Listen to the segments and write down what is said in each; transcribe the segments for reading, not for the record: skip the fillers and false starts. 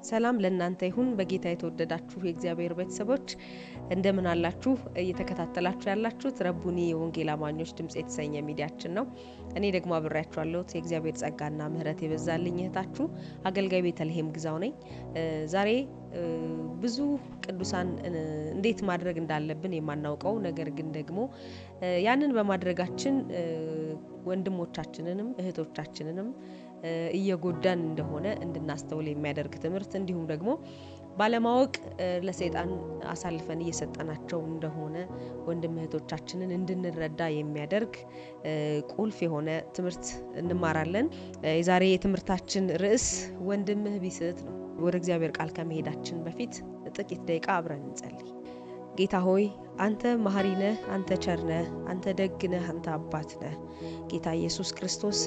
ሰላም ለእናንተ ይሁን በጌታ የተወደዳችሁ የእግዚአብሔር ቤተሰቦች እንደምን አላችሁ እየተከታተላችሁ ያላችሁት ረቡኒ የወንጌል አማኞች ድምጽ የተሰኘ ሚዲያችን ነው። እኔ ደግሞ አብሬያችኋለሁ የእግዚአብሔር ጸጋና ምህረት የበዛልኝ እህታችሁ አገልጋይ ቤተልሔም ግዛው ነኝ። ዛሬ ብዙ ቅዱሳን እንዴት ማድረግ እንዳለብን የማናውቀው ነገር ግን ደግሞ ያንን በማድረጋችን ወንድሞቻችንንም እህቶቻችንንም እየጎዳን እንደሆነ እንድናስተውል የሚያደርግ ትምህርት እንዲሁም ደግሞ ባለማወቅ ለሰይጣን አሳልፈን እየሰጠናቸው እንደሆነ ወንድም እህቶቻችንን እንድንረዳ የሚያደርግ ቁልፍ የሆነ ትምህርት እንማራለን። የዛሬ የትምህርታችን ርዕስ ወንድምህ ቢስት ነው። ወደ እግዚአብሔር ቃል ከመሄዳችን በፊት ጥቂት ደቂቃ አብረን እንጸልይ። ጌታ ሆይ አንተ መሐሪ ነህ፣ አንተ ቸር ነህ፣ አንተ ደግ ነህ፣ አንተ አባት ነህ። ጌታ ኢየሱስ ክርስቶስ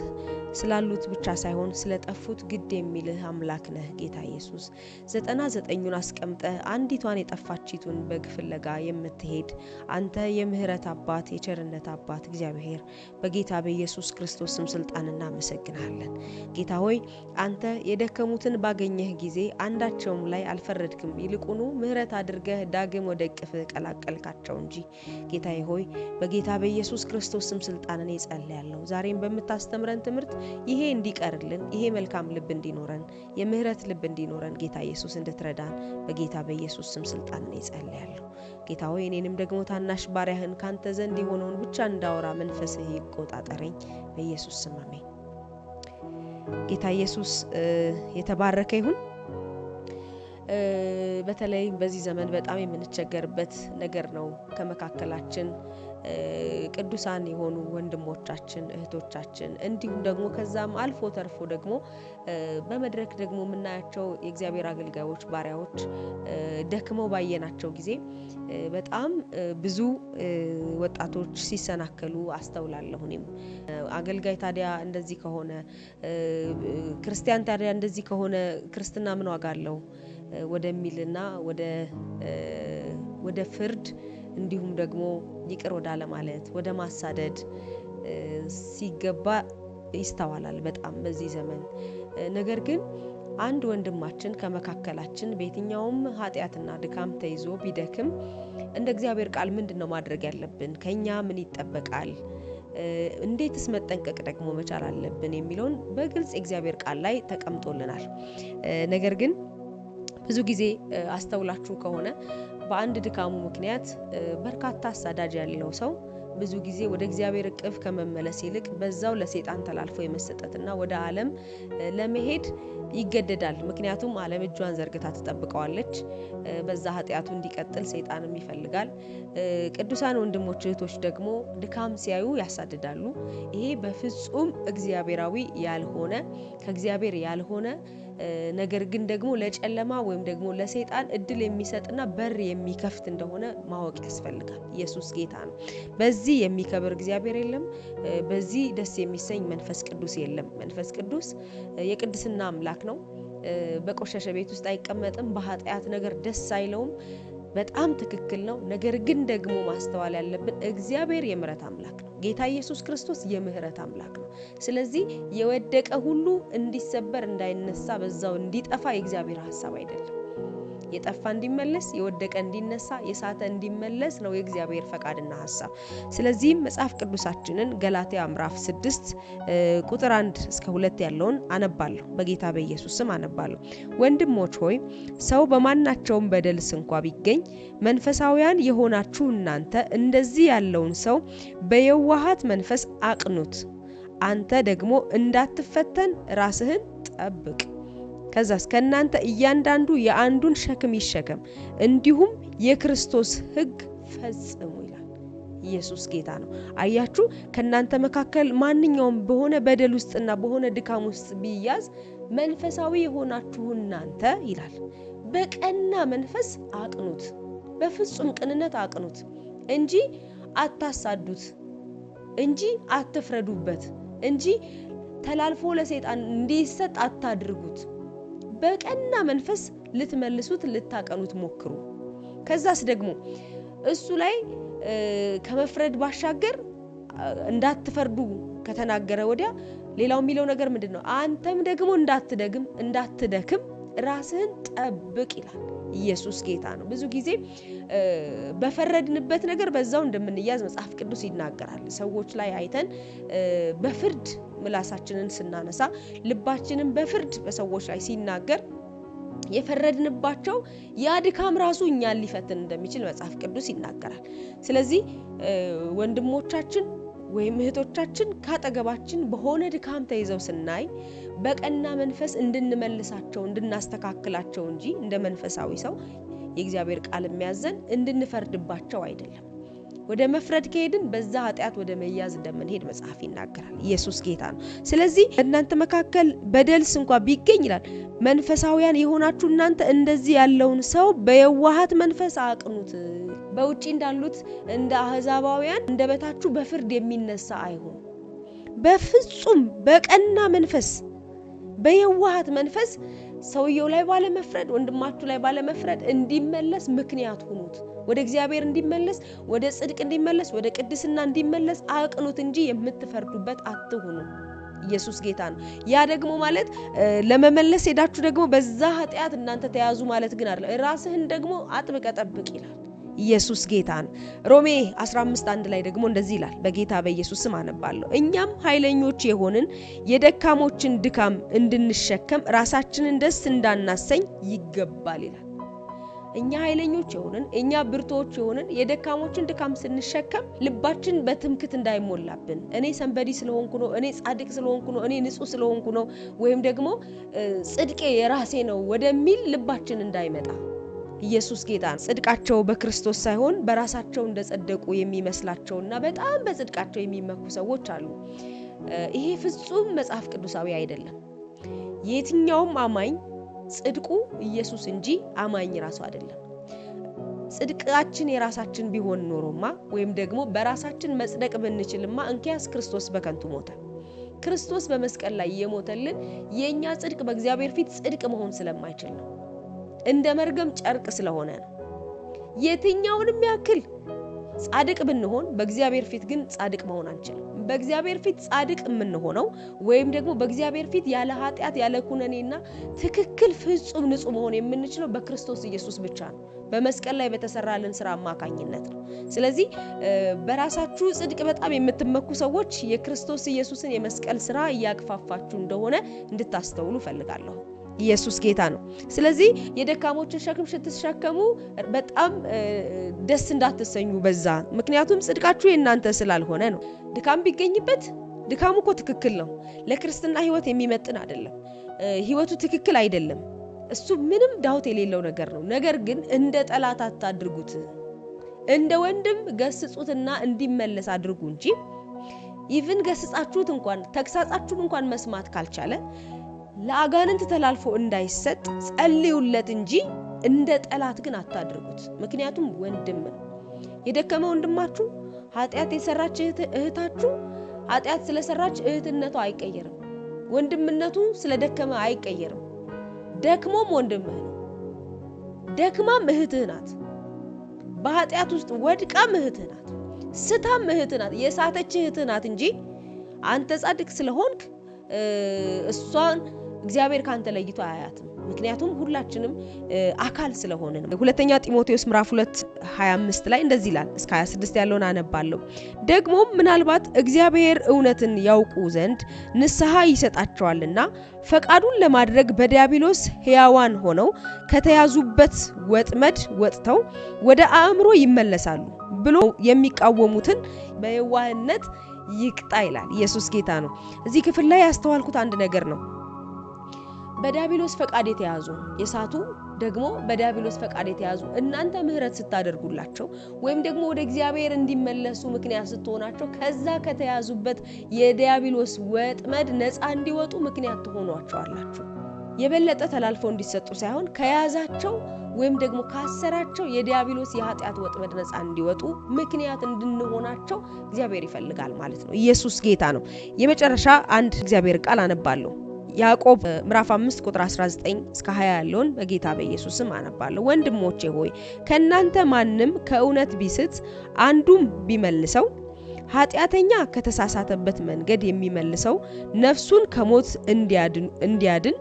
ስላሉት ብቻ ሳይሆን ስለጠፉት ግድ የሚልህ አምላክ ነህ። ጌታ ኢየሱስ 99ን አስቀምጠህ አንዲቷን የጠፋችቱን በግ ፍለጋ የምትሄድ አንተ የምህረት አባት የቸርነት አባት እግዚአብሔር በጌታ በኢየሱስ ክርስቶስ ስም ስልጣን እናመሰግናለን። ጌታ ሆይ አንተ የደከሙትን ባገኘህ ጊዜ አንዳቸውም ላይ አልፈረድክም፣ ይልቁኑ ምህረት አድርገህ ዳግም ወደ እቅፍ ቀላቀልካቸው እንጂ። ጌታዬ ሆይ በጌታ በኢየሱስ ክርስቶስ ስም ስልጣንን እጸልያለሁ። ዛሬም በምታስተምረን ትምህርት ይሄ እንዲቀርልን፣ ይሄ መልካም ልብ እንዲኖረን፣ የምህረት ልብ እንዲኖረን ጌታ ኢየሱስ እንድትረዳን በጌታ በኢየሱስ ስም ስልጣንን እጸልያለሁ። ጌታ ሆይ እኔንም ደግሞ ታናሽ ባሪያህን ካንተ ዘንድ የሆነውን ብቻ እንዳወራ መንፈስህ ይቆጣጠረኝ በኢየሱስ ስም አሜን። ጌታ ኢየሱስ የተባረከ ይሁን። በተለይ በዚህ ዘመን በጣም የምንቸገርበት ነገር ነው። ከመካከላችን ቅዱሳን የሆኑ ወንድሞቻችን እህቶቻችን እንዲሁም ደግሞ ከዛም አልፎ ተርፎ ደግሞ በመድረክ ደግሞ የምናያቸው የእግዚአብሔር አገልጋዮች ባሪያዎች ደክመው ባየናቸው ጊዜ በጣም ብዙ ወጣቶች ሲሰናከሉ አስተውላለሁ። እኔም አገልጋይ ታዲያ እንደዚህ ከሆነ ክርስቲያን ታዲያ እንደዚህ ከሆነ ክርስትና ምን ዋጋ አለው ወደሚልና ወደ ፍርድ እንዲሁም ደግሞ ይቅር ወዳለ ማለት ወደ ማሳደድ ሲገባ ይስተዋላል በጣም በዚህ ዘመን። ነገር ግን አንድ ወንድማችን ከመካከላችን በየትኛውም ኃጢአትና ድካም ተይዞ ቢደክም እንደ እግዚአብሔር ቃል ምንድነው ማድረግ ያለብን? ከኛ ምን ይጠበቃል? እንዴትስ መጠንቀቅ ደግሞ መቻል አለብን የሚለውን በግልጽ የእግዚአብሔር ቃል ላይ ተቀምጦልናል። ነገር ግን ብዙ ጊዜ አስተውላችሁ ከሆነ በአንድ ድካሙ ምክንያት በርካታ አሳዳጅ ያለው ሰው ብዙ ጊዜ ወደ እግዚአብሔር እቅፍ ከመመለስ ይልቅ በዛው ለሰይጣን ተላልፎ የመሰጠትና ወደ ዓለም ለመሄድ ይገደዳል። ምክንያቱም ዓለም እጇን ዘርግታ ትጠብቀዋለች። በዛ ኃጢአቱ እንዲቀጥል ሰይጣንም ይፈልጋል። ቅዱሳን ወንድሞች እህቶች ደግሞ ድካም ሲያዩ ያሳድዳሉ። ይሄ በፍጹም እግዚአብሔራዊ ያልሆነ ከእግዚአብሔር ያልሆነ ነገር ግን ደግሞ ለጨለማ ወይም ደግሞ ለሰይጣን እድል የሚሰጥና በር የሚከፍት እንደሆነ ማወቅ ያስፈልጋል። ኢየሱስ ጌታ ነው። በዚህ የሚከብር እግዚአብሔር የለም። በዚህ ደስ የሚሰኝ መንፈስ ቅዱስ የለም። መንፈስ ቅዱስ የቅድስና አምላክ ነው። በቆሸሸ ቤት ውስጥ አይቀመጥም። በኃጢአት ነገር ደስ አይለውም። በጣም ትክክል ነው። ነገር ግን ደግሞ ማስተዋል ያለብን እግዚአብሔር የምህረት አምላክ ነው። ጌታ ኢየሱስ ክርስቶስ የምህረት አምላክ ነው። ስለዚህ የወደቀ ሁሉ እንዲሰበር እንዳይነሳ በዛው እንዲጠፋ የእግዚአብሔር ሐሳብ አይደለም። የጠፋ እንዲመለስ፣ የወደቀ እንዲነሳ፣ የሳተ እንዲመለስ ነው የእግዚአብሔር ፈቃድና ሐሳብ። ስለዚህም መጽሐፍ ቅዱሳችንን ገላትያ ምዕራፍ 6 ቁጥር 1 እስከ 2 ያለውን አነባለሁ። በጌታ በኢየሱስ ስም አነባለሁ። ወንድሞች ሆይ ሰው በማናቸውም በደልስ እንኳ ቢገኝ መንፈሳውያን የሆናችሁ እናንተ እንደዚህ ያለውን ሰው በየዋሃት መንፈስ አቅኑት። አንተ ደግሞ እንዳትፈተን ራስህን ጠብቅ። ከዛስ ከናንተ እያንዳንዱ የአንዱን ሸክም ይሸከም፣ እንዲሁም የክርስቶስ ሕግ ፈጽሙ ይላል። ኢየሱስ ጌታ ነው። አያችሁ፣ ከናንተ መካከል ማንኛውም በሆነ በደል ውስጥና በሆነ ድካም ውስጥ ቢያዝ መንፈሳዊ የሆናችሁ እናንተ ይላል በቀና መንፈስ አቅኑት፣ በፍጹም ቅንነት አቅኑት እንጂ አታሳዱት፣ እንጂ አትፍረዱበት፣ እንጂ ተላልፎ ለሰይጣን እንዲሰጥ አታድርጉት። በቀና መንፈስ ልትመልሱት ልታቀኑት ሞክሩ። ከዛስ ደግሞ እሱ ላይ ከመፍረድ ባሻገር እንዳትፈርዱ ከተናገረ ወዲያ ሌላው የሚለው ነገር ምንድነው? አንተም ደግሞ እንዳትደክም ራስህን ጠብቅ ይላል። ኢየሱስ ጌታ ነው። ብዙ ጊዜ በፈረድንበት ነገር በዛው እንደምንያዝ መጽሐፍ ቅዱስ ይናገራል። ሰዎች ላይ አይተን በፍርድ ምላሳችንን ስናነሳ ልባችንን በፍርድ በሰዎች ላይ ሲናገር የፈረድንባቸው ያ ድካም ራሱ እኛን ሊፈትን እንደሚችል መጽሐፍ ቅዱስ ይናገራል። ስለዚህ ወንድሞቻችን ወይም እህቶቻችን ካጠገባችን በሆነ ድካም ተይዘው ስናይ በቀና መንፈስ እንድንመልሳቸው እንድናስተካክላቸው እንጂ እንደ መንፈሳዊ ሰው የእግዚአብሔር ቃል የሚያዘን እንድንፈርድባቸው አይደለም። ወደ መፍረድ ከሄድን በዛ ኃጢአት ወደ መያዝ እንደምንሄድ መጽሐፍ ይናገራል። ኢየሱስ ጌታ ነው። ስለዚህ እናንተ መካከል በደልስ እንኳን ቢገኝ ይላል መንፈሳውያን የሆናችሁ እናንተ እንደዚህ ያለውን ሰው በየዋሃት መንፈስ አቅኑት። በውጪ እንዳሉት እንደ አህዛባውያን እንደበታችሁ በፍርድ የሚነሳ አይሁን። በፍጹም በቀና መንፈስ በየዋሃት መንፈስ ሰውየው ላይ ባለ መፍረድ ወንድማችሁ ላይ ባለ መፍረድ እንዲመለስ ምክንያት ሁኑት። ወደ እግዚአብሔር እንዲመለስ፣ ወደ ጽድቅ እንዲመለስ፣ ወደ ቅድስና እንዲመለስ አቅኑት እንጂ የምትፈርዱበት አትሁኑ። ኢየሱስ ጌታ ነው። ያ ደግሞ ማለት ለመመለስ ሄዳችሁ ደግሞ በዛ ኃጢአት እናንተ ተያዙ ማለት ግን አይደለም። ራስህን ደግሞ አጥብቀህ ጠብቅ ይላል። ኢየሱስ ጌታ ነው። ሮሜ 15:1 ላይ ደግሞ እንደዚህ ይላል። በጌታ በኢየሱስ ስም አነባለሁ። እኛም ኃይለኞች የሆንን የደካሞችን ድካም እንድንሸከም ራሳችንን ደስ እንዳናሰኝ ይገባል ይላል። እኛ ኃይለኞች የሆንን እኛ ብርቶች የሆንን የደካሞችን ድካም ስንሸከም ልባችን በትምክት እንዳይሞላብን እኔ ሰንበዲ ስለሆንኩ ነው፣ እኔ ጻድቅ ስለሆንኩ ነው፣ እኔ ንጹህ ስለሆንኩ ነው ወይም ደግሞ ጽድቄ የራሴ ነው ወደሚል ልባችን እንዳይመጣ ኢየሱስ ጌታ ነው። ጽድቃቸው በክርስቶስ ሳይሆን በራሳቸው እንደጸደቁ የሚመስላቸውና በጣም በጽድቃቸው የሚመኩ ሰዎች አሉ። ይሄ ፍጹም መጽሐፍ ቅዱሳዊ አይደለም። የትኛውም አማኝ ጽድቁ ኢየሱስ እንጂ አማኝ ራሱ አይደለም። ጽድቃችን የራሳችን ቢሆን ኖሮማ ወይም ደግሞ በራሳችን መጽደቅ ብንችልማ እንኪያስ ክርስቶስ በከንቱ ሞተ። ክርስቶስ በመስቀል ላይ የሞተልን የኛ ጽድቅ በእግዚአብሔር ፊት ጽድቅ መሆን ስለማይችል ነው። እንደ መርገም ጨርቅ ስለሆነ ነው። የትኛውንም ያክል ጻድቅ ብንሆን በእግዚአብሔር ፊት ግን ጻድቅ መሆን አንችልም። በእግዚአብሔር ፊት ጻድቅ የምንሆነው ወይም ደግሞ በእግዚአብሔር ፊት ያለ ኃጢአት ያለ ኩነኔና ትክክል ፍጹም ንጹህ መሆን የምንችለው በክርስቶስ ኢየሱስ ብቻ ነው። በመስቀል ላይ በተሰራልን ስራ አማካኝነት ነው። ስለዚህ በራሳችሁ ጽድቅ በጣም የምትመኩ ሰዎች የክርስቶስ ኢየሱስን የመስቀል ስራ እያቅፋፋችሁ እንደሆነ እንድታስተውሉ ፈልጋለሁ። ኢየሱስ ጌታ ነው። ስለዚህ የደካሞችን ሸክም ስትሸከሙ በጣም ደስ እንዳትሰኙ በዛ። ምክንያቱም ጽድቃችሁ የእናንተ ስላልሆነ ነው። ድካም ቢገኝበት ድካሙ እኮ ትክክል ነው። ለክርስትና ህይወት የሚመጥን አይደለም። ህይወቱ ትክክል አይደለም። እሱ ምንም ዳውት የሌለው ነገር ነው። ነገር ግን እንደ ጠላት አታድርጉት። እንደ ወንድም ገስጹትና እንዲመለስ አድርጉ እንጂ ኢቭን ገስጻችሁት እንኳን ተግሳጻችሁን እንኳን መስማት ካልቻለ ለአጋንንት ተላልፎ እንዳይሰጥ ጸልዩለት እንጂ እንደ ጠላት ግን አታድርጉት። ምክንያቱም ወንድም ነው። የደከመ ወንድማችሁ ኃጢአት የሰራች እህታችሁ ኃጢአት ስለሰራች እህትነቷ አይቀየርም። ወንድምነቱ ስለደከመ አይቀየርም። ደክሞም ወንድምህ ነው። ደክማም እህትህ ናት። በኃጢአት ውስጥ ወድቃም እህትህ ናት። ስታም እህትህ ናት። የሳተች እህትህ ናት እንጂ አንተ ጻድቅ ስለሆንክ እሷን እግዚአብሔር ካንተ ለይቶ አያያትም። ምክንያቱም ሁላችንም አካል ስለሆነ ነው። ሁለተኛ ጢሞቴዎስ ምዕራፍ 2:25 ላይ እንደዚህ ይላል። እስከ 26 ያለውን አነባለሁ። ደግሞም ምናልባት እግዚአብሔር እውነትን ያውቁ ዘንድ ንስሐ ይሰጣቸዋልና ፈቃዱን ለማድረግ በዲያብሎስ ሕያዋን ሆነው ከተያዙበት ወጥመድ ወጥተው ወደ አእምሮ ይመለሳሉ ብሎ የሚቃወሙትን በየዋህነት ይቅጣ ይላል። ኢየሱስ ጌታ ነው። እዚህ ክፍል ላይ ያስተዋልኩት አንድ ነገር ነው። በዲያብሎስ ፈቃድ የተያዙ የሳቱ ደግሞ በዲያብሎስ ፈቃድ የተያዙ እናንተ ምህረት ስታደርጉላቸው ወይም ደግሞ ወደ እግዚአብሔር እንዲመለሱ ምክንያት ስትሆናቸው ከዛ ከተያዙበት የዲያብሎስ ወጥመድ ነፃ እንዲወጡ ምክንያት ትሆኗቸዋላችሁ። የበለጠ ተላልፈው እንዲሰጡ ሳይሆን ከያዛቸው ወይም ደግሞ ካሰራቸው የዲያብሎስ የኃጢአት ወጥመድ ነፃ እንዲወጡ ምክንያት እንድንሆናቸው እግዚአብሔር ይፈልጋል ማለት ነው። ኢየሱስ ጌታ ነው። የመጨረሻ አንድ እግዚአብሔር ቃል አነባለሁ። ያዕቆብ ምዕራፍ 5 ቁጥር 19 እስከ 20 ያለውን በጌታ በኢየሱስ ስም አነባለሁ። ወንድሞቼ ሆይ ከእናንተ ማንም ከእውነት ቢስት አንዱም ቢመልሰው ኃጢአተኛ ከተሳሳተበት መንገድ የሚመልሰው ነፍሱን ከሞት እንዲያድን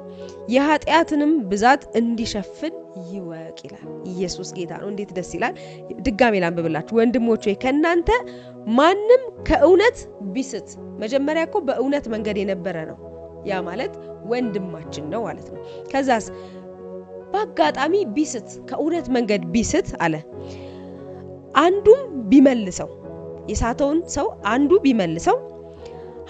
የኃጢአትንም ብዛት እንዲሸፍን ይወቅ ይላል። ኢየሱስ ጌታ ነው። እንዴት ደስ ይላል! ድጋሜ ላንብብላችሁ። ወንድሞቼ ከናንተ ማንም ከእውነት ቢስት፣ መጀመሪያ እኮ በእውነት መንገድ የነበረ ነው። ያ ማለት ወንድማችን ነው ማለት ነው። ከዛስ በአጋጣሚ ቢስት፣ ከእውነት መንገድ ቢስት አለ። አንዱም ቢመልሰው፣ የሳተውን ሰው አንዱ ቢመልሰው፣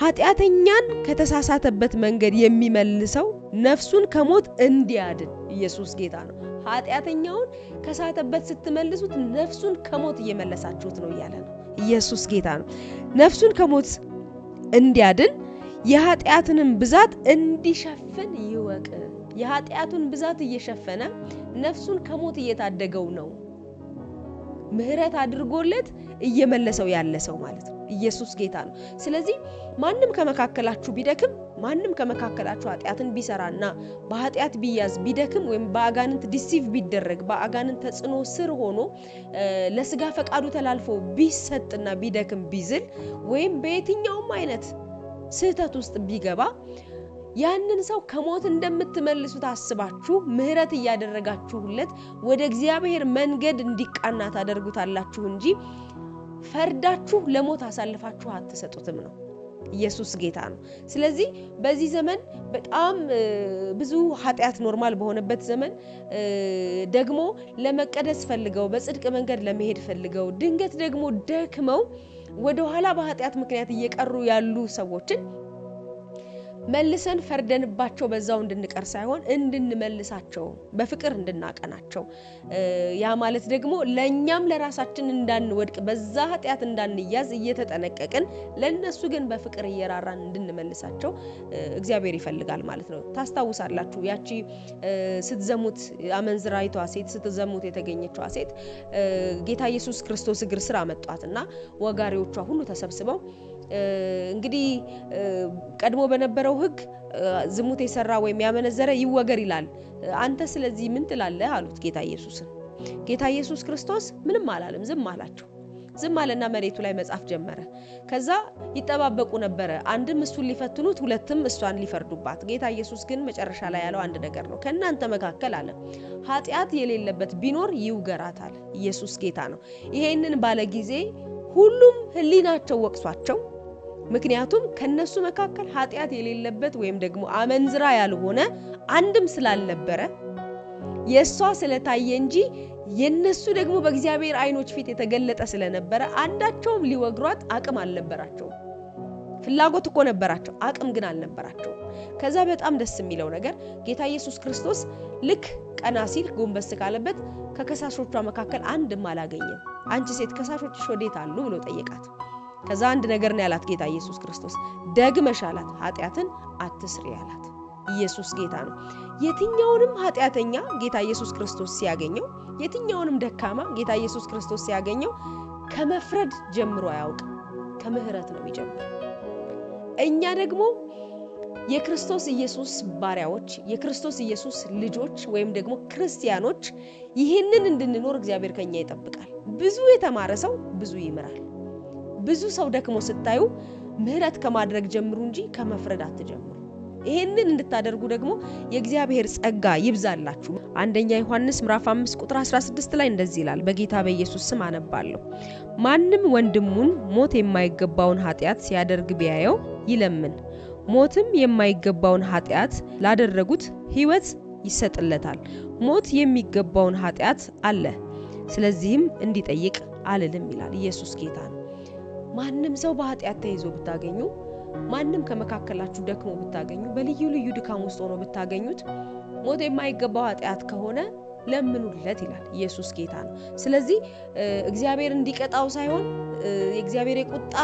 ኃጢአተኛን ከተሳሳተበት መንገድ የሚመልሰው ነፍሱን ከሞት እንዲያድን። ኢየሱስ ጌታ ነው። ኃጢአተኛውን ከሳተበት ስትመልሱት ነፍሱን ከሞት እየመለሳችሁት ነው እያለ ነው። ኢየሱስ ጌታ ነው። ነፍሱን ከሞት እንዲያድን የኃጢአትንም ብዛት እንዲሸፍን ይወቅ። የኃጢአቱን ብዛት እየሸፈነ ነፍሱን ከሞት እየታደገው ነው። ምህረት አድርጎለት እየመለሰው ያለ ሰው ማለት ነው። ኢየሱስ ጌታ ነው። ስለዚህ ማንም ከመካከላችሁ ቢደክም፣ ማንም ከመካከላችሁ ኃጢአትን ቢሰራና በኃጢአት ቢያዝ ቢደክም፣ ወይም በአጋንንት ዲሲቭ ቢደረግ በአጋንንት ተጽዕኖ ስር ሆኖ ለስጋ ፈቃዱ ተላልፎ ቢሰጥና ቢደክም ቢዝል፣ ወይም በየትኛውም አይነት ስህተት ውስጥ ቢገባ ያንን ሰው ከሞት እንደምትመልሱት አስባችሁ ምህረት እያደረጋችሁለት ወደ እግዚአብሔር መንገድ እንዲቃና ታደርጉታላችሁ እንጂ ፈርዳችሁ ለሞት አሳልፋችሁ አትሰጡትም ነው። ኢየሱስ ጌታ ነው። ስለዚህ በዚህ ዘመን በጣም ብዙ ኃጢአት ኖርማል በሆነበት ዘመን ደግሞ ለመቀደስ ፈልገው በጽድቅ መንገድ ለመሄድ ፈልገው ድንገት ደግሞ ደክመው ወደ ኋላ በኃጢአት ምክንያት እየቀሩ ያሉ ሰዎችን መልሰን ፈርደንባቸው በዛው እንድንቀር ሳይሆን እንድንመልሳቸው በፍቅር እንድናቀናቸው፣ ያ ማለት ደግሞ ለኛም ለራሳችን እንዳንወድቅ በዛ ኃጢአት እንዳንያዝ እየተጠነቀቅን ለነሱ ግን በፍቅር እየራራን እንድንመልሳቸው እግዚአብሔር ይፈልጋል ማለት ነው። ታስታውሳላችሁ ያቺ ስትዘሙት አመንዝራይቷ ሴት ስትዘሙት የተገኘችዋ ሴት ጌታ ኢየሱስ ክርስቶስ እግር ስር አመጧትና ወጋሪዎቿ ሁሉ ተሰብስበው እንግዲህ ቀድሞ በነበረው ሕግ ዝሙት የሰራ ወይም ያመነዘረ ይወገር ይላል፣ አንተ ስለዚህ ምን ትላለህ አሉት ጌታ ኢየሱስን። ጌታ ኢየሱስ ክርስቶስ ምንም አላለም፣ ዝም አላቸው። ዝም አለና መሬቱ ላይ መጻፍ ጀመረ። ከዛ ይጠባበቁ ነበረ፣ አንድም እሱን ሊፈትኑት፣ ሁለትም እሷን ሊፈርዱባት። ጌታ ኢየሱስ ግን መጨረሻ ላይ ያለው አንድ ነገር ነው። ከናንተ መካከል አለ ኃጢአት የሌለበት ቢኖር ይውገራት አለ። ኢየሱስ ጌታ ነው። ይሄንን ባለ ጊዜ ሁሉም ህሊናቸው ወቅሷቸው። ምክንያቱም ከነሱ መካከል ኃጢአት የሌለበት ወይም ደግሞ አመንዝራ ያልሆነ አንድም ስላልነበረ የሷ ስለታየ እንጂ የነሱ ደግሞ በእግዚአብሔር አይኖች ፊት የተገለጠ ስለነበረ አንዳቸውም ሊወግሯት አቅም አልነበራቸው። ፍላጎት እኮ ነበራቸው፣ አቅም ግን አልነበራቸው። ከዛ በጣም ደስ የሚለው ነገር ጌታ ኢየሱስ ክርስቶስ ልክ ቀና ሲል ጎንበስ ካለበት ከከሳሾቿ መካከል አንድም አላገኘም። አንቺ ሴት ከሳሾችሽ ወዴት አሉ ብሎ ጠየቃት። ከዛ አንድ ነገር ነው ያላት ጌታ ኢየሱስ ክርስቶስ፣ ደግመሽ አላት ኃጢአትን አትስሪ አላት። ኢየሱስ ጌታ ነው። የትኛውንም ኃጢአተኛ ጌታ ኢየሱስ ክርስቶስ ሲያገኘው፣ የትኛውንም ደካማ ጌታ ኢየሱስ ክርስቶስ ሲያገኘው ከመፍረድ ጀምሮ አያውቅም፣ ከምህረት ነው የሚጀምር። እኛ ደግሞ የክርስቶስ ኢየሱስ ባሪያዎች፣ የክርስቶስ ኢየሱስ ልጆች ወይም ደግሞ ክርስቲያኖች ይህንን እንድንኖር እግዚአብሔር ከኛ ይጠብቃል። ብዙ የተማረ ሰው ብዙ ይምራል። ብዙ ሰው ደክሞ ስታዩ ምህረት ከማድረግ ጀምሩ እንጂ ከመፍረድ አትጀምሩ። ይሄንን እንድታደርጉ ደግሞ የእግዚአብሔር ጸጋ ይብዛላችሁ። አንደኛ ዮሐንስ ምዕራፍ 5 ቁጥር 16 ላይ እንደዚህ ይላል፣ በጌታ በኢየሱስ ስም አነባለሁ። ማንም ወንድሙን ሞት የማይገባውን ኃጢአት ሲያደርግ ቢያየው ይለምን፣ ሞትም የማይገባውን ኃጢአት ላደረጉት ሕይወት ይሰጥለታል። ሞት የሚገባውን ኃጢአት አለ፣ ስለዚህም እንዲጠይቅ አልልም ይላል። ኢየሱስ ጌታ ነው። ማንም ሰው በኃጢአት ተይዞ ብታገኙ፣ ማንም ከመካከላችሁ ደክሞ ብታገኙ፣ በልዩ ልዩ ድካም ውስጥ ሆኖ ብታገኙት ሞት የማይገባው ኃጢአት ከሆነ ለምኑለት ይላል። ኢየሱስ ጌታ ነው። ስለዚህ እግዚአብሔር እንዲቀጣው ሳይሆን የእግዚአብሔር የቁጣ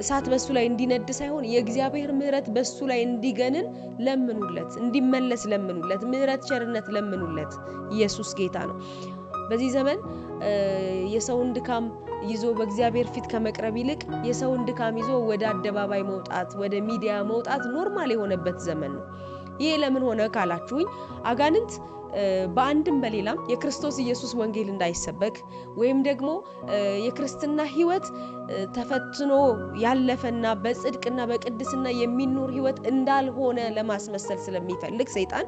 እሳት በሱ ላይ እንዲነድ ሳይሆን የእግዚአብሔር ምህረት በሱ ላይ እንዲገንን ለምኑለት፣ እንዲመለስ ለምኑለት፣ ምህረት ቸርነት ለምኑለት። ኢየሱስ ጌታ ነው። በዚህ ዘመን የሰውን ድካም ይዞ በእግዚአብሔር ፊት ከመቅረብ ይልቅ የሰውን ድካም ይዞ ወደ አደባባይ መውጣት፣ ወደ ሚዲያ መውጣት ኖርማል የሆነበት ዘመን ነው። ይሄ ለምን ሆነ ካላችሁኝ አጋንንት በአንድም በሌላም የክርስቶስ ኢየሱስ ወንጌል እንዳይሰበክ ወይም ደግሞ የክርስትና ህይወት ተፈትኖ ያለፈና በጽድቅና በቅድስና የሚኖር ህይወት እንዳልሆነ ለማስመሰል ስለሚፈልግ ሰይጣን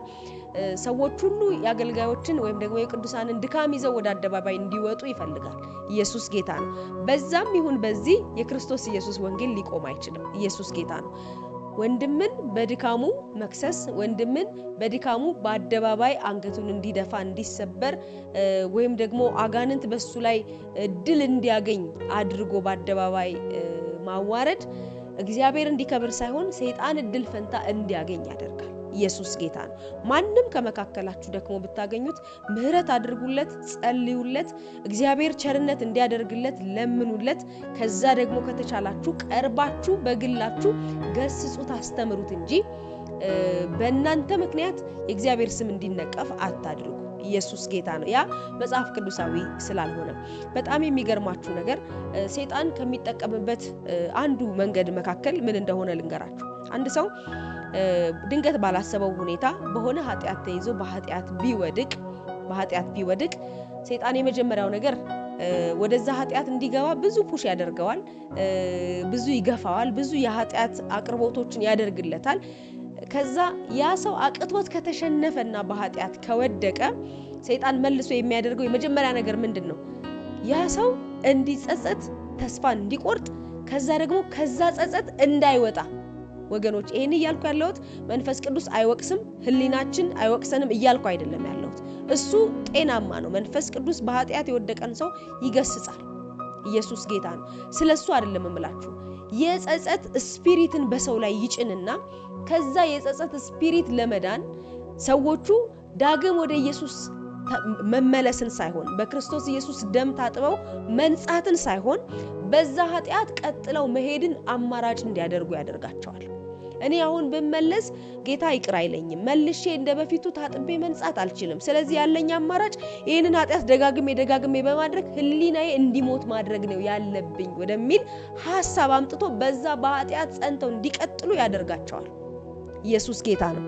ሰዎች ሁሉ ያገልጋዮችን ወይም ደግሞ የቅዱሳንን ድካም ይዘው ወደ አደባባይ እንዲወጡ ይፈልጋል። ኢየሱስ ጌታ ነው። በዛም ይሁን በዚህ የክርስቶስ ኢየሱስ ወንጌል ሊቆም አይችልም። ኢየሱስ ጌታ ነው። ወንድምን በድካሙ መክሰስ ወንድምን በድካሙ በአደባባይ አንገቱን እንዲደፋ እንዲሰበር ወይም ደግሞ አጋንንት በሱ ላይ ድል እንዲያገኝ አድርጎ በአደባባይ ማዋረድ እግዚአብሔር እንዲከብር ሳይሆን ሰይጣን ድል ፈንታ እንዲያገኝ ያደርጋል። ኢየሱስ ጌታ ነው። ማንንም ከመካከላችሁ ደግሞ ብታገኙት ምህረት አድርጉለት፣ ጸልዩለት፣ እግዚአብሔር ቸርነት እንዲያደርግለት ለምኑለት። ከዛ ደግሞ ከተቻላችሁ ቀርባችሁ በግላችሁ ገስጹት፣ አስተምሩት እንጂ በእናንተ ምክንያት የእግዚአብሔር ስም እንዲነቀፍ አታድርጉ። ኢየሱስ ጌታ ነው። ያ መጽሐፍ ቅዱሳዊ ስላልሆነ በጣም የሚገርማችሁ ነገር ሰይጣን ከሚጠቀምበት አንዱ መንገድ መካከል ምን እንደሆነ ልንገራችሁ። አንድ ሰው ድንገት ባላሰበው ሁኔታ በሆነ ኃጢያት ተይዞ በኃጢያት ቢወድቅ ሰይጣን የመጀመሪያው ነገር ወደዛ ኃጢያት እንዲገባ ብዙ ፑሽ ያደርገዋል፣ ብዙ ይገፋዋል፣ ብዙ የኃጢያት አቅርቦቶችን ያደርግለታል። ከዛ ያ ሰው አቅቶት ከተሸነፈና በኃጢያት ከወደቀ ሰይጣን መልሶ የሚያደርገው የመጀመሪያ ነገር ምንድነው? ያ ሰው እንዲጸጸት፣ ተስፋ እንዲቆርጥ፣ ከዛ ደግሞ ከዛ ጸጸት እንዳይወጣ። ወገኖች ይሄን እያልኩ ያለሁት መንፈስ ቅዱስ አይወቅስም፣ ህሊናችን አይወቅሰንም እያልኩ አይደለም ያለሁት። እሱ ጤናማ ነው። መንፈስ ቅዱስ በኃጢያት የወደቀን ሰው ይገስጻል። ኢየሱስ ጌታ ነው። ስለሱ አይደለም እምላችሁ። የጸጸት ስፒሪትን በሰው ላይ ይጭንና ከዛ የጸጸት ስፒሪት ለመዳን ሰዎቹ ዳግም ወደ ኢየሱስ መመለስን ሳይሆን በክርስቶስ ኢየሱስ ደም ታጥበው መንጻትን ሳይሆን በዛ ኃጢያት ቀጥለው መሄድን አማራጭ እንዲያደርጉ ያደርጋቸዋል። እኔ አሁን ብመለስ ጌታ ይቅር አይለኝም፣ መልሼ እንደበፊቱ ታጥቤ መንጻት አልችልም። ስለዚህ ያለኝ አማራጭ ይሄንን ኃጢያት ደጋግሜ በማድረግ ህሊናዬ እንዲሞት ማድረግ ነው ያለብኝ ወደሚል ሐሳብ አምጥቶ በዛ በኃጢያት ጸንተው እንዲቀጥሉ ያደርጋቸዋል። ኢየሱስ ጌታ ነው።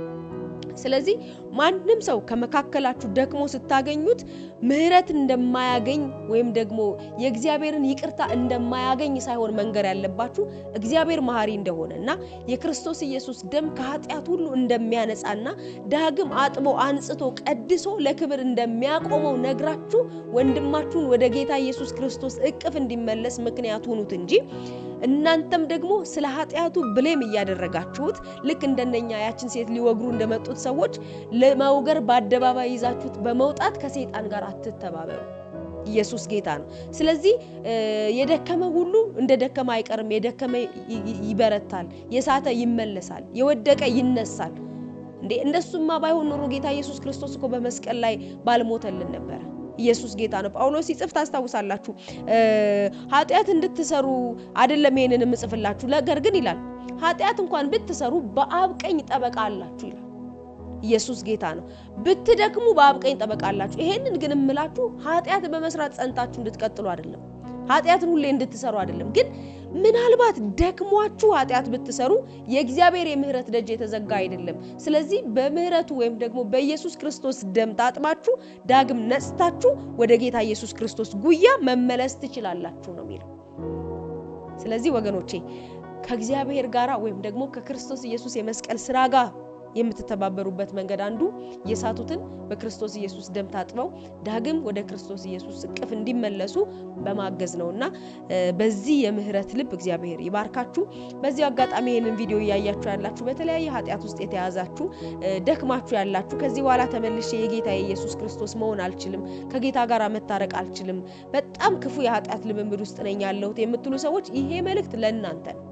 ስለዚህ ማንንም ሰው ከመካከላችሁ ደክሞ ስታገኙት ምህረት እንደማያገኝ ወይም ደግሞ የእግዚአብሔርን ይቅርታ እንደማያገኝ ሳይሆን መንገር ያለባችሁ እግዚአብሔር መሐሪ እንደሆነና የክርስቶስ ኢየሱስ ደም ከኃጢያት ሁሉ እንደሚያነጻና ዳግም አጥቦ አንጽቶ ቀድሶ ለክብር እንደሚያቆመው ነግራችሁ ወንድማችሁን ወደ ጌታ ኢየሱስ ክርስቶስ እቅፍ እንዲመለስ ምክንያት ሁኑት እንጂ እናንተም ደግሞ ስለ ኃጢያቱ ብሌም እያደረጋችሁት ልክ እንደነኛ ያችን ሴት ሊወግሩ እንደመጡት ሰዎች ለማውገር በአደባባይ ይዛችሁት በመውጣት ከሰይጣን ጋር አትተባበሩ። ኢየሱስ ጌታ ነው። ስለዚህ የደከመ ሁሉ እንደደከመ አይቀርም፣ የደከመ ይበረታል፣ የሳተ ይመለሳል፣ የወደቀ ይነሳል። እንደሱማ ባይሆን ኖሮ ጌታ ኢየሱስ ክርስቶስ እኮ በመስቀል ላይ ባልሞተልን ነበር። ኢየሱስ ጌታ ነው። ጳውሎስ ሲጽፍ ታስታውሳላችሁ፣ ኃጢያት እንድትሰሩ አይደለም ይሄንን ምጽፍላችሁ፣ ነገር ግን ይላል ኃጢያት እንኳን ብትሰሩ በአብ ቀኝ ጠበቃ አላችሁ ይላል። ኢየሱስ ጌታ ነው። ብትደክሙ በአብ ቀኝ ጠበቃ አላችሁ። ይሄንን ግን እምላችሁ ኃጢያት በመስራት ጸንታችሁ እንድትቀጥሉ አይደለም፣ ኃጢያትን ሁሌ እንድትሰሩ አይደለም። ግን ምናልባት ደክሟችሁ ኃጢያት ብትሰሩ የእግዚአብሔር የምህረት ደጅ የተዘጋ አይደለም። ስለዚህ በምህረቱ ወይም ደግሞ በኢየሱስ ክርስቶስ ደም ታጥባችሁ ዳግም ነጽታችሁ ወደ ጌታ ኢየሱስ ክርስቶስ ጉያ መመለስ ትችላላችሁ ነው የሚለው። ስለዚህ ወገኖቼ ከእግዚአብሔር ጋራ ወይም ደግሞ ከክርስቶስ ኢየሱስ የመስቀል ስራ ጋር የምትተባበሩበት መንገድ አንዱ የሳቱትን በክርስቶስ ኢየሱስ ደም ታጥበው ዳግም ወደ ክርስቶስ ኢየሱስ እቅፍ እንዲመለሱ በማገዝ ነውና በዚህ የምህረት ልብ እግዚአብሔር ይባርካችሁ። በዚህ አጋጣሚ ይሄንን ቪዲዮ ያያችሁ ያላችሁ በተለያየ ኃጢያት ውስጥ የተያዛችሁ ደክማችሁ ያላችሁ ከዚህ በኋላ ተመልሼ የጌታ ኢየሱስ ክርስቶስ መሆን አልችልም፣ ከጌታ ጋር መታረቅ አልችልም፣ በጣም ክፉ የኃጢያት ልምምድ ውስጥ ነኝ ያለሁት የምትሉ ሰዎች ይሄ መልእክት ለእናንተ ነው።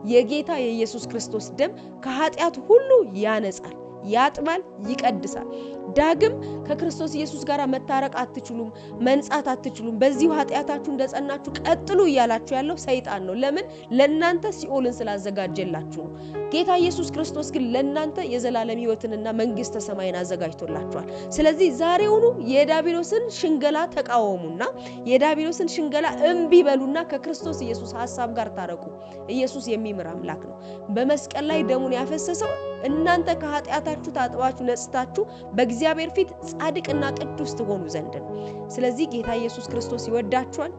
የጌታ የኢየሱስ ክርስቶስ ደም ከኃጢያት ሁሉ ያነጻል፣ ያጥባል፣ ይቀድሳል። ዳግም ከክርስቶስ ኢየሱስ ጋር መታረቅ አትችሉም፣ መንጻት አትችሉም፣ በዚሁ ኃጢያታችሁ እንደጸናችሁ ቀጥሉ እያላችሁ ያለው ሰይጣን ነው። ለምን? ለእናንተ ሲኦልን ስላዘጋጀላችሁ ነው። ጌታ ኢየሱስ ክርስቶስ ግን ለእናንተ የዘላለም ሕይወትንና መንግስተ ሰማይን አዘጋጅቶላችኋል። ስለዚህ ዛሬውኑ የዳቢሎስን ሽንገላ ተቃወሙና የዳቢሎስን ሽንገላ እምቢ በሉና ከክርስቶስ ኢየሱስ ሐሳብ ጋር ታረቁ። ኢየሱስ የሚምር አምላክ ነው። በመስቀል ላይ ደሙን ያፈሰሰው እናንተ ከኃጢያታ ተቀድሳችሁ ታጥባችሁ ነጽታችሁ በእግዚአብሔር ፊት ጻድቅና ቅዱስ ትሆኑ ዘንድ ነው። ስለዚህ ጌታ ኢየሱስ ክርስቶስ ይወዳችኋል።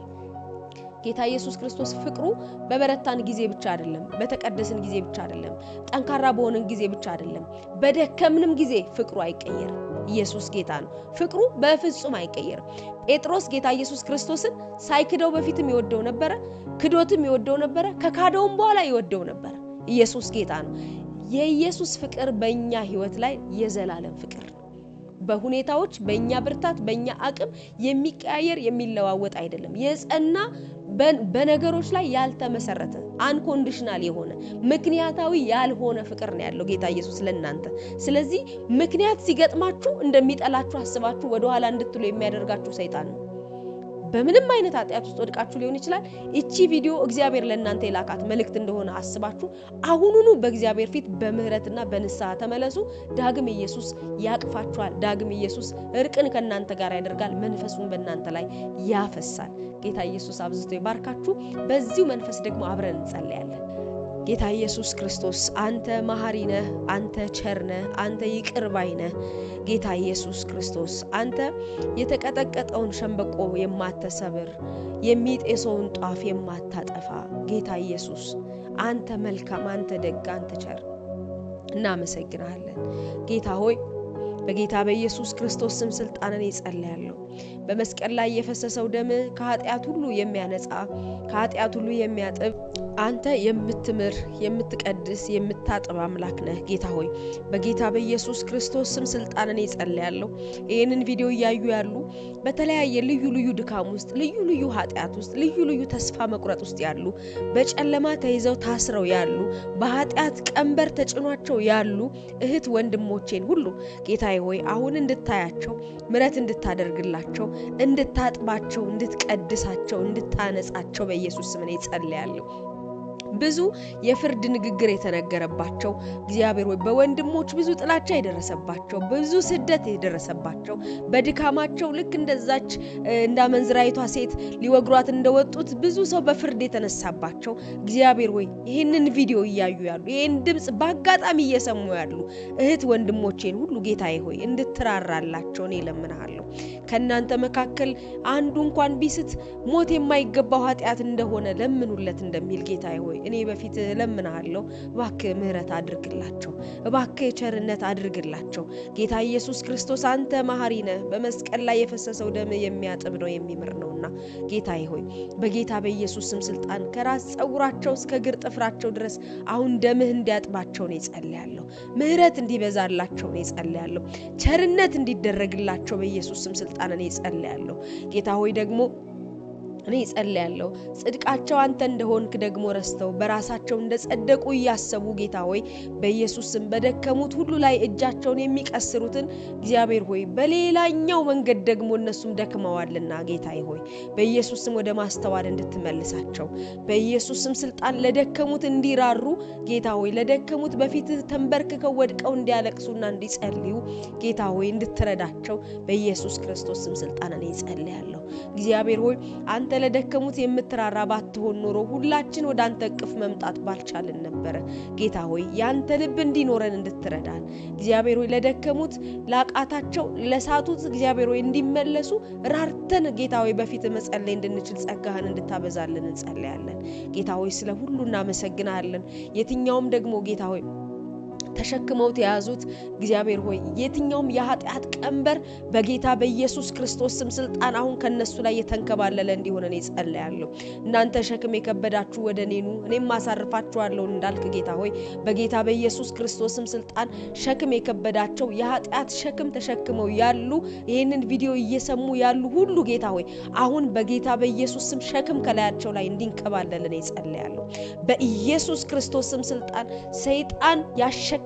ጌታ ኢየሱስ ክርስቶስ ፍቅሩ በበረታን ጊዜ ብቻ አይደለም፣ በተቀደስን ጊዜ ብቻ አይደለም፣ ጠንካራ በሆነን ጊዜ ብቻ አይደለም፣ በደከምንም ጊዜ ፍቅሩ አይቀየርም። ኢየሱስ ጌታ ነው። ፍቅሩ በፍጹም አይቀየርም። ጴጥሮስ ጌታ ኢየሱስ ክርስቶስን ሳይክደው በፊትም ይወደው ነበር፣ ክዶትም ይወደው ነበር፣ ከካደውም በኋላ ይወደው ነበር። ኢየሱስ ጌታ ነው። የኢየሱስ ፍቅር በእኛ ህይወት ላይ የዘላለም ፍቅር ነው። በሁኔታዎች በእኛ ብርታት በእኛ አቅም የሚቀያየር የሚለዋወጥ አይደለም። የጸና በነገሮች ላይ ያልተመሰረተ አንኮንዲሽናል የሆነ ምክንያታዊ ያልሆነ ፍቅር ነው ያለው ጌታ ኢየሱስ ለእናንተ። ስለዚህ ምክንያት ሲገጥማችሁ እንደሚጠላችሁ አስባችሁ ወደ ኋላ እንድትሉ የሚያደርጋችሁ ሰይጣን ነው። በምንም አይነት ኃጢአት ውስጥ ወድቃችሁ ሊሆን ይችላል። እቺ ቪዲዮ እግዚአብሔር ለእናንተ የላካት መልእክት እንደሆነ አስባችሁ አሁኑኑ በእግዚአብሔር ፊት በምህረትና በንስሐ ተመለሱ። ዳግም ኢየሱስ ያቅፋችኋል። ዳግም ኢየሱስ እርቅን ከእናንተ ጋር ያደርጋል። መንፈሱን በእናንተ ላይ ያፈሳል። ጌታ ኢየሱስ አብዝቶ ይባርካችሁ። በዚሁ መንፈስ ደግሞ አብረን እንጸልያለን። ጌታ ኢየሱስ ክርስቶስ አንተ መሐሪ ነህ፣ አንተ ቸር ነህ፣ አንተ ይቅር ባይ ነህ። ጌታ ኢየሱስ ክርስቶስ አንተ የተቀጠቀጠውን ሸምበቆ የማትሰብር የሚጤሰውን ጧፍ የማታጠፋ ጌታ ኢየሱስ አንተ መልካም፣ አንተ ደግ፣ አንተ ቸር እናመሰግናለን። ጌታ ሆይ በጌታ በኢየሱስ ክርስቶስ ስም ስልጣንን ይጸልያለሁ። በመስቀል ላይ የፈሰሰው ደም ከኃጢአት ሁሉ የሚያነጻ ከኃጢአት ሁሉ የሚያጥብ አንተ የምትምር የምትቀድስ የምታጥብ አምላክ ነህ። ጌታ ሆይ በጌታ በኢየሱስ ክርስቶስ ስም ስልጣንን ይጸልያለሁ። ይሄንን ቪዲዮ ያዩ ያሉ በተለያየ ልዩ ልዩ ድካም ውስጥ ልዩ ልዩ ኃጢአት ውስጥ ልዩ ልዩ ተስፋ መቁረጥ ውስጥ ያሉ በጨለማ ተይዘው ታስረው ያሉ በኃጢአት ቀንበር ተጭኗቸው ያሉ እህት ወንድሞቼን ሁሉ ጌታዬ ሆይ አሁን እንድታያቸው ምሕረት እንድታደርግላቸው እንድታጥባቸው እንድትቀድሳቸው እንድታነጻቸው በኢየሱስ ስም እጸልያለሁ። ብዙ የፍርድ ንግግር የተነገረባቸው እግዚአብሔር ሆይ በወንድሞች ብዙ ጥላቻ የደረሰባቸው ብዙ ስደት የደረሰባቸው በድካማቸው ልክ እንደዛች እንዳመንዝራይቷ ሴት ሊወግሯት እንደወጡት ብዙ ሰው በፍርድ የተነሳባቸው እግዚአብሔር ሆይ ይህንን ቪዲዮ እያዩ ያሉ ይህን ድምጽ በአጋጣሚ እየሰሙ ያሉ እህት ወንድሞቼን ሁሉ ጌታዬ ሆይ እንድትራራላቸው እኔ እለምንሃለሁ። ከእናንተ መካከል አንዱ እንኳን ቢስት ሞት የማይገባው ኃጢአት እንደሆነ ለምኑለት እንደሚል ጌታዬ ሆይ እኔ በፊት እለምንሃለሁ። እባክህ ምህረት አድርግላቸው፣ እባክህ ቸርነት አድርግላቸው። ጌታ ኢየሱስ ክርስቶስ አንተ መሐሪ ነህ። በመስቀል ላይ የፈሰሰው ደም የሚያጥብ ነው የሚምር ነውና ጌታዬ ሆይ በጌታ በኢየሱስ ስም ስልጣን ከራስ ጸጉራቸው እስከ እግር ጥፍራቸው ድረስ አሁን ደምህ እንዲያጥባቸው ነው እጸልያለሁ። ምህረት እንዲበዛላቸው ነው እጸልያለሁ። ቸርነት እንዲደረግላቸው በኢየሱስ ስም ስልጣን ነው እጸልያለሁ። ጌታ ሆይ ደግሞ እኔ እጸልያለሁ ጽድቃቸው አንተ እንደሆንክ ደግሞ ረስተው በራሳቸው እንደጸደቁ እያሰቡ ጌታ ሆይ በኢየሱስ ስም በደከሙት ሁሉ ላይ እጃቸውን የሚቀስሩትን እግዚአብሔር ሆይ በሌላኛው መንገድ ደግሞ እነሱም ደክመዋልና ጌታዬ ሆይ በኢየሱስ ስም ወደ ማስተዋል እንድትመልሳቸው በኢየሱስ ስም ስልጣን ለደከሙት እንዲራሩ ጌታ ሆይ ለደከሙት በፊት ተንበርክከው ወድቀው እንዲያለቅሱና እንዲጸልዩ ጌታ ሆይ እንድትረዳቸው በኢየሱስ ክርስቶስ ስም ስልጣን እኔ እጸልያለሁ። እግዚአብሔር ሆይ አንተ ለደከሙት የምትራራ ባትሆን ኖሮ ሁላችን ወደ አንተ እቅፍ መምጣት ባልቻልን ነበር። ጌታ ሆይ ያንተ ልብ እንዲኖረን እንድትረዳን እግዚአብሔር ሆይ ለደከሙት ላቃታቸው ለሳቱት እግዚአብሔር ሆይ እንዲመለሱ ራርተን ጌታ ሆይ በፊት መጸለይ እንድንችል ጸጋህን እንድታበዛልን እንጸልያለን። ጌታ ሆይ ስለ ሁሉ እናመሰግናለን። የትኛውም ደግሞ ጌታ ሆይ ተሸክመውት የያዙት እግዚአብሔር ሆይ የትኛውም የኃጢአት ቀንበር በጌታ በኢየሱስ ክርስቶስ ስም ስልጣን አሁን ከነሱ ላይ የተንከባለለ እንዲሆን እኔ ጸልያለሁ። እናንተ ሸክም የከበዳችሁ ወደ እኔ ኑ እኔም አሳርፋችኋለሁ እንዳልክ ጌታ ሆይ በጌታ በኢየሱስ ክርስቶስ ስም ስልጣን ሸክም የከበዳቸው የኃጢአት ሸክም ተሸክመው ያሉ ይሄንን ቪዲዮ እየሰሙ ያሉ ሁሉ ጌታ ሆይ አሁን በጌታ በኢየሱስ ስም ሸክም ከላያቸው ላይ እንዲንከባለል እኔ ጸልያለሁ። በኢየሱስ ክርስቶስ ስም ስልጣን ሰይጣን ያሸከማቸው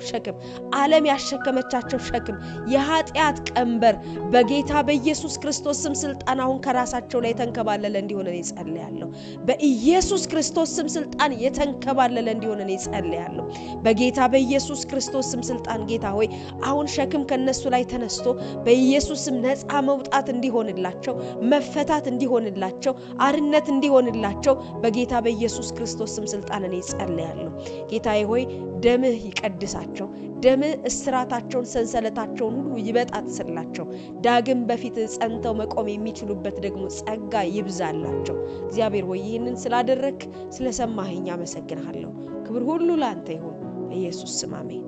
ሸክም ዓለም ያሸከመቻቸው ሸክም የኃጢአት ቀንበር በጌታ በኢየሱስ ክርስቶስ ስም ስልጣን አሁን ከራሳቸው ላይ የተንከባለለ እንዲሆን እኔ ጸልያለሁ። በኢየሱስ ክርስቶስ ስም ስልጣን የተንከባለለ እንዲሆን እኔ ጸልያለሁ። በጌታ በኢየሱስ ክርስቶስ ስም ስልጣን ጌታ ሆይ አሁን ሸክም ከነሱ ላይ ተነስቶ በኢየሱስ ስም ነፃ መውጣት እንዲሆንላቸው መፈታት እንዲሆንላቸው አርነት እንዲሆንላቸው በጌታ በኢየሱስ ክርስቶስ ስም ስልጣን እኔ ጸልያለሁ። ጌታዬ ሆይ ደምህ ቀድሳቸው ደም እስራታቸውን ሰንሰለታቸውን ሁሉ ይበጣጥስላቸው ዳግም በፊት ጸንተው መቆም የሚችሉበት ደግሞ ጸጋ ይብዛላቸው እግዚአብሔር ሆይ ይህንን ስላደረክ ስለሰማኸኝ አመሰግናለሁ ክብር ሁሉ ላንተ ይሁን በኢየሱስ ስም አሜን